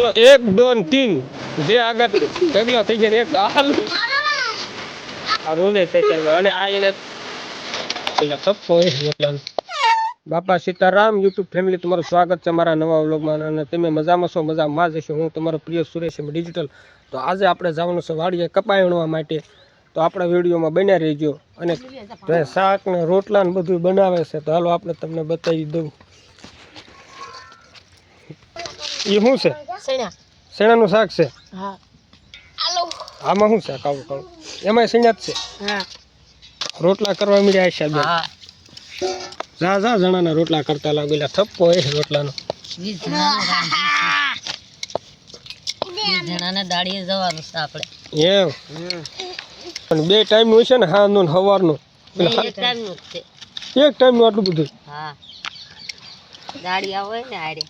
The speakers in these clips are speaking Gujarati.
તો 1 2 3 જે આગળ ઢગલો થઈ જાય એક હાલ આ રોલે થઈ જાય અને આ એને પેલા સપો એટલે બાપા સીતારામ યુટ્યુબ ફેમિલી તમારું સ્વાગત છે મારા નવા વ્લોગમાં અને તમે મજામાં છો મજામાં જ હશો હું તમારો પ્રિય સુરેશ ડિજિટલ તો આજે આપણે જવાનું છે વાડીએ કપાઈ વીણવા માટે તો આપણા વિડીયોમાં બન્યા રહેજો અને શાક ને રોટલા ને બધું બનાવે છે તો હાલો આપણે તમને બતાવી દઉં એ શું છે શેણાનું શાક છે હા આમાં શું છે કાવું કાવું એમાં શેણા જ છે હા રોટલા કરવા મળ્યા છે બે જા જા જણાના રોટલા કરતા લાગેલા થપ્પો એ રોટલાનો 20 જણાને દાડીએ જવાનું છે આપણે એમ પણ બે ટાઈમ નું છે ને હાંજનું ને સવારનું એક ટાઈમનું જ છે એક ટાઈમ નું આટલું બધું હા દાડી આવે ને આડે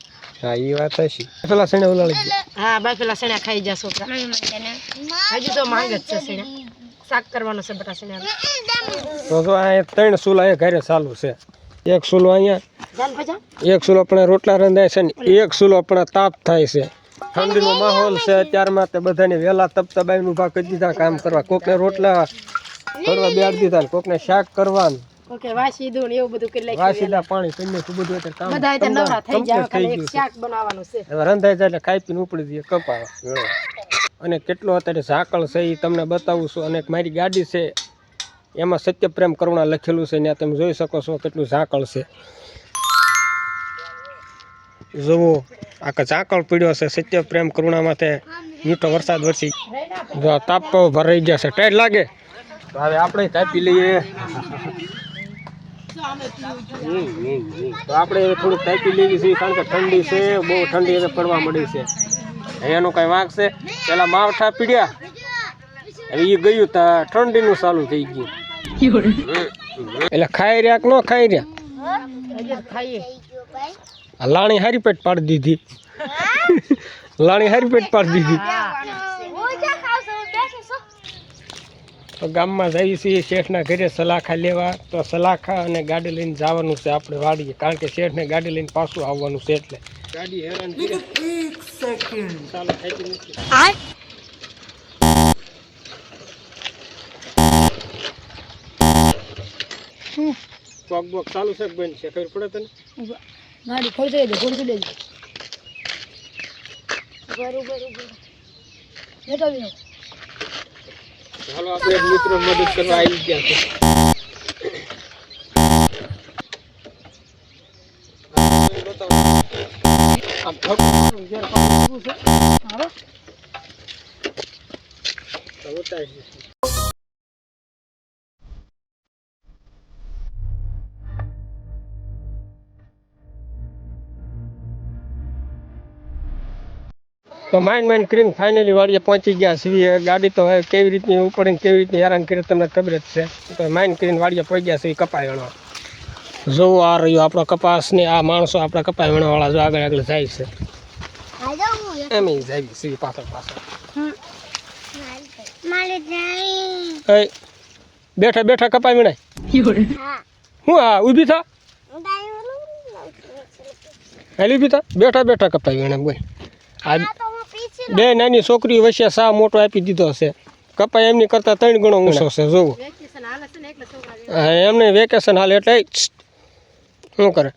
હા એ વાત હશે પેલા શેણા ઉલાળી ગયા હા બાઈ પેલા સણા ખાઈ જા છોકરા હજી તો માંગ જ છે સણા શાક કરવાનો છે બટા સણા તો જો આ 3 ચૂલા એ ઘરે ચાલુ છે એક ચૂલો અહીંયા જાન પજા એક ચૂલો આપણે રોટલા રંધાય છે ને એક ચૂલો આપણે તાપ થાય છે ઠંડીનો માહોલ છે અત્યારમાં તે બધાને વહેલા તપતબાઈને ઊભા કરી દીધા કામ કરવા કોકને રોટલા કરવા બેહાડી દીધા કોકને શાક કરવાનું ઓકે વાસી દૂણ એવું બધું કરી નાખ્યું વાસીદા પાણી કઈને બધું એટલે કામ બધા એટલે નવરા થઈ જાય ખાલી એક શાક બનાવવાનું છે હવે રંધાઈ જાય એટલે ખાઈ પીને ઉપડી દઈએ કપાવા અને કેટલો અત્યારે ઝાકળ છે એ તમને બતાવું છું અને મારી ગાડી છે એમાં સત્ય પ્રેમ કરુણા લખેલું છે ત્યાં તમે જોઈ શકો છો કેટલું ઝાકળ છે જુઓ આ ઝાકળ પીડ્યો છે સત્ય પ્રેમ કરુણામાં તે મીઠો વરસાદ વરસી જો તાપ ભરાઈ ગયા છે ટાઈટ લાગે તો હવે આપણે તાપી લઈએ તો આપણે થોડુંક તાપી લેવી છે કારણ કે ઠંડી છે બહુ ઠંડી હવે પડવા મળી છે એનું કઈ વાંક છે પેલા માવઠા પીડ્યા હવે એ ગયું તો ઠંડીનું ચાલુ થઈ ગયું એટલે ખાઈ રહ્યા કે ન ખાઈ રહ્યા ખાઈએ લાણી હારી પેટ પાડી દીધી લાણી હારી પેટ પાડી દીધી તો ગામમાં જઈએ છીએ શેઠના ઘરે સલાખા લેવા તો સલાખા અને ગાડી લઈને જવાનું છે આપણે વાડીએ કારણ કે શેઠને ગાડી લઈને પાછું આવવાનું છે એટલે ગાડી હેરાન કરે ચાલો ખાઈ નથી પગ બગ ચાલુ છે બેન છે ખબર પડે તને ગાડી ખોલશે દે ખોલશે દે બરોબર લેતો આવ્યો ચાલો આપણે મિત્રો મદદ કરવા આવી ગયા છે આમ ફોટો જ્યારે પાછું છે આવો તો ઉતારી તો માઇન્ડ કરીને ફાઇનલી વાડીએ પહોંચી ગયા છીએ ગાડી તો હવે કેવી રીતની ઉપડીને કેવી રીતની હેરાન કરી તમને ખબર જ છે તો માઇન્ડ કરીને વાડીએ પહોંચી ગયા છીએ કપાઈ વીણવા જોવો આ રહ્યો આપણો કપાસને આ માણસો આપણા કપાઈ વીણવાવાળા જો આગળ આગળ જાય છે એમ જાય છીએ પાછળ પાછળ બેઠા બેઠા કપાઈ વીણાય હું હા ઊભી થા હાલ ઊભી થા બેઠા બેઠા કપાઈ વીણાય બોલ આ બે નાની છોકરીઓ વચ્ચે સા મોટો આપી દીધો છે કપાઈ એમની કરતા 3 ગણો ઊંચો છે જોવો એમને વેકેશન હાલ એટલે શું કરે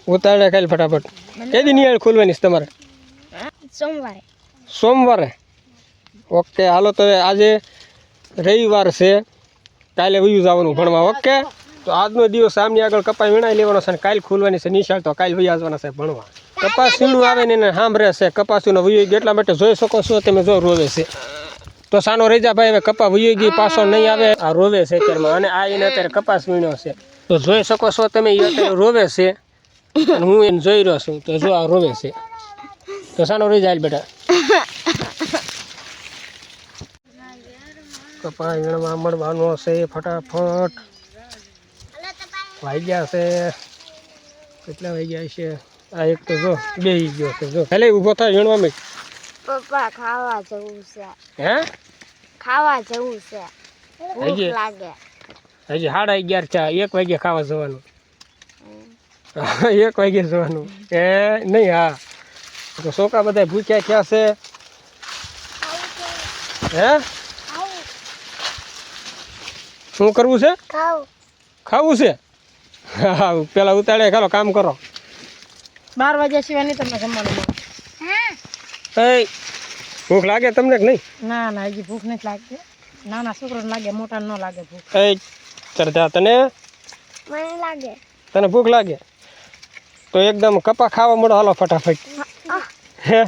ઉતારે ખાલી ફટાફટ કેદી નિયાળ ખોલવાની છે તમારે સોમવારે ઓકે હાલો તો આજે રવિવાર છે કાલે વયું જવાનું ભણવા ઓકે તો આજનો દિવસ આમની આગળ કપાઈ વીણાઈ લેવાનો છે અને કાલે ખોલવાની છે નિશાળ તો કાલે વયા જવાના છે ભણવા કપાસ વીણું આવે ને એને સાંભળે છે કપાસનો વયો ગયો એટલા માટે જોઈ શકો છો તમે જો રોવે છે તો સાનો રેજા ભાઈ હવે કપા વયો ગઈ પાછો નહીં આવે આ રોવે છે અત્યારમાં અને આ એને અત્યારે કપાસ વીણ્યો છે તો જોઈ શકો છો તમે એ અત્યારે રોવે છે અને હું એને જોઈ રહ્યો છું તો જો આ રોવે છે તો સાનો રેજા હાલ બેટા કપા વીણવા મળવાનો છે ફટાફટ વાગ્યા છે કેટલા વાગ્યા છે આ એક તો જો બેહી ગયો છે જો ભલે ઊભો થાય વીણવામાં પપ્પા ખાવા જવું છે હે ખાવા જવું છે ભૂખ લાગે હજી 11:30 છે 1 વાગે ખાવા જવાનું 1 વાગે જવાનું એ નહીં હા તો છોકરા બધા ભૂખ્યા થયા છે હે શું કરવું છે ખાવું છે હા પેલા ઉતાળે ખાલો કામ કરો 12 વાગ્યા સિવાય નહીં તમને જમવાનું મળે. એ ભૂખ લાગે તમને કે નહીં ના ના હજી ભૂખ નથી લાગતી. નાના છોકરાને લાગે, મોટાને ન લાગે ભૂખ. એ ચરજા તને મને લાગે તને ભૂખ લાગે તો એકદમ કપા ખાવા મળો હાલો ફટાફટ હે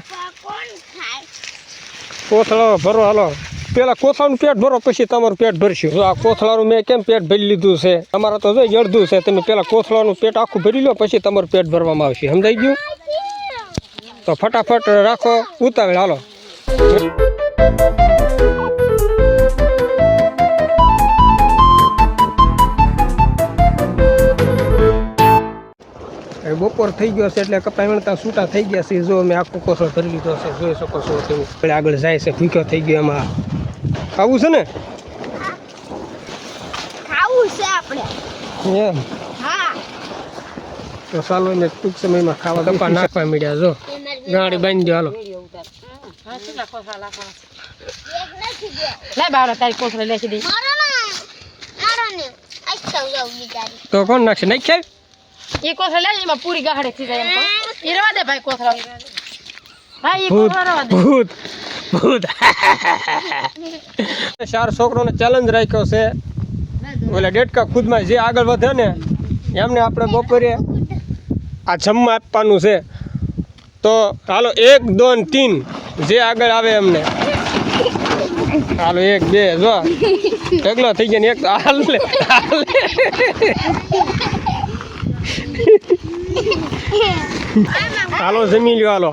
કોણ ખાય કોથળો ભરો હાલો પેલા કોથળાનું પેટ ભરો પછી તમારું પેટ ભરશું જો આ કોથળાનું મેં કેમ પેટ ભરી લીધું છે તમારે તો જો અડધું છે તમે પેલા કોથળાનું પેટ આખું ભરી લો પછી તમારું પેટ ભરવામાં આવશે સમજાઈ ગયું તો ફટાફટ રાખો ઉતાવળ હાલો બપોર થઈ ગયો છે એટલે કપાઈ વણતા છૂટા થઈ ગયા છે જો મેં આખો કોથળો ભરી લીધો છે જોઈ શકો છો તમે આગળ જાય છે ભૂખ્યો થઈ ગયો એમાં ખાવું છે ને ખાવું છે આપણે એમ હા તો ચાલો એને ટૂંક સમયમાં ખાવા કપા નાખવા મળ્યા જો ગાડી બાંધી દો હાલો લે બાવડા તારી કોથળે લેખી દે. તો કોણ નાખશે નાખ્યા એ કોથળે લે એમાં પૂરી ગાહડે થઈ જાય એમ કહું. એ રવા દે ભાઈ કોથળા ભાઈ એ ભૂત કોથળા રવા દે. ભૂત ભૂત 4 છોકરોને ચેલેન્જ રાખ્યો છે ઓલા ડેટકા ખુદમાં જે આગળ વધે ને એમને આપણે બપોરે આ જમવા આપવાનું છે તો હાલો 1 2 3 જે આગળ આવે એમને હાલો 1 2 જો ઢગલો થઈ ગયા ને એક હાલ લે હાલો જમી લ્યો હાલો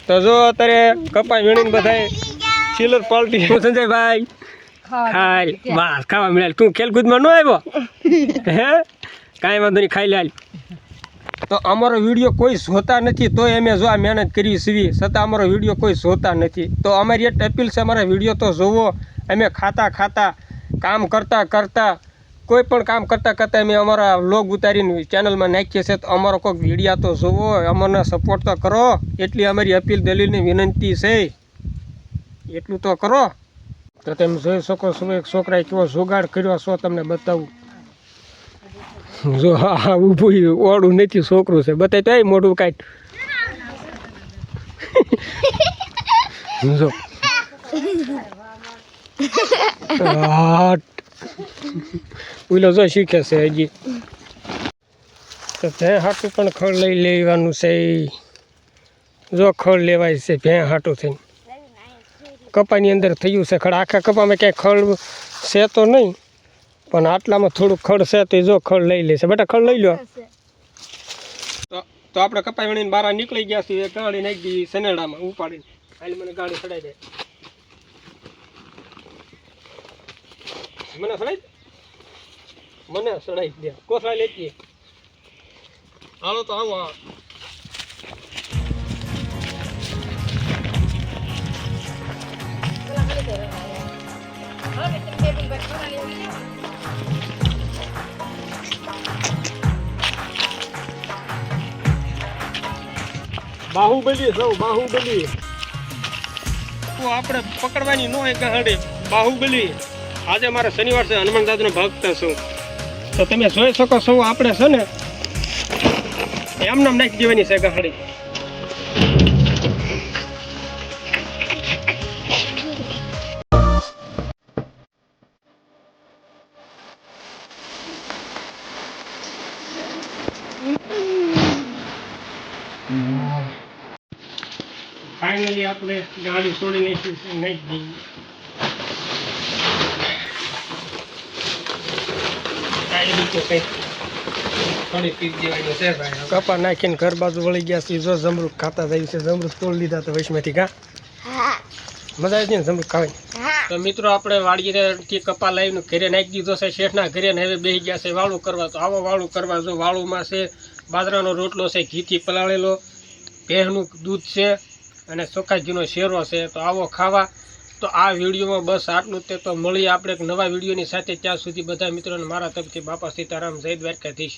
તો જો અત્યારે કપાઈ વીણીને બધાય ચીલર પાલટી સંજયભાઈ ખાઈ બસ ખાવા મળ્યા તું ખેલકૂદમાં ન આવ્યો હે કાંઈ વાંધો નહીં ખાઈ લે તો અમારો વિડીયો કોઈ જોતા નથી તોય અમે જો આ મહેનત કરી સીવી છતાં અમારો વિડીયો કોઈ જોતા નથી તો અમારી એક અપીલ છે અમારા વિડીયો તો જોવો અમે ખાતા ખાતા કામ કરતા કરતા કોઈ પણ કામ કરતાં કરતાં અમે અમારા વ્લોગ ઉતારીને ચેનલમાં નાખીએ છીએ તો અમારો કોઈક વિડીયો તો જોવો અમને સપોર્ટ તો કરો એટલી અમારી અપીલ દલીલની વિનંતી છે એટલું તો કરો તો તમે જોઈ શકો છો એક છોકરાએ કેવો જોગાડ કર્યો છો તમને બતાવું જો હા ઊભું ઓળું નથી છોકરું છે બતાય તો મોઢું કાઢ જો ઉલો જો શીખે છે હજી તો ભેં હાટું પણ ખડ લઈ લેવાનું છે જો ખડ લેવાય છે ભેં હાટું થઈને કપાની અંદર થયું છે ખડ આખા કપામાં ક્યાંય ખડ છે તો નહીં પણ આટલામાં થોડુંક ખડ છે તો જો ખડ લઈ લેશે બેટા ખડ લઈ લો તો આપણે કપાઈ વણીને બહાર નીકળી ગયા છીએ ગાડી નાખી દીધી સનેડામાં ઉપાડીને હાલ મને ગાડી ચડાવી દે મને ચડાવી દે કોથળા લેતી હાલો તો આવો બાહુબલી સૌ બાહુબલી તો આપણે પકડવાની નો એક ગાડી બાહુબલી આજે મારે શનિવાર છે હનુમાન દાદાનો ભક્ત છું તો તમે જોઈ શકો છો આપણે છે ને એમ નામ નાખી દેવાની છે ગાડી ફાઇનલી આપણે ગાડી છોડી નાખી દઈએ કપા નાખીને ઘર બાજુ વળી ગયા છે જો જમરૂક ખાતા જાય છે જમરૂક તોડી લીધા તો વૈશમાંથી કા મજા આવી ને જમરૂક ખાવાની તો મિત્રો આપણે વાડીએથી કપા લાવીને ઘરે નાખી દીધો છે શેઠના ઘરે ને હવે બેસી ગયા છે વાળું કરવા તો આવો વાળું કરવા જો વાળુંમાં છે બાજરાનો રોટલો છે ઘીથી પલાળેલો ભેંસનું દૂધ છે અને ચોખ્ખા ઘીનો શેરો છે તો આવો ખાવા તો આ વિડીયોમાં બસ આટલું તે તો મળીએ આપણે એક નવા વિડીયોની સાથે ત્યાં સુધી બધા મિત્રોને મારા તરફથી બાપા સીતારામ જય દ્વારકાધીશ.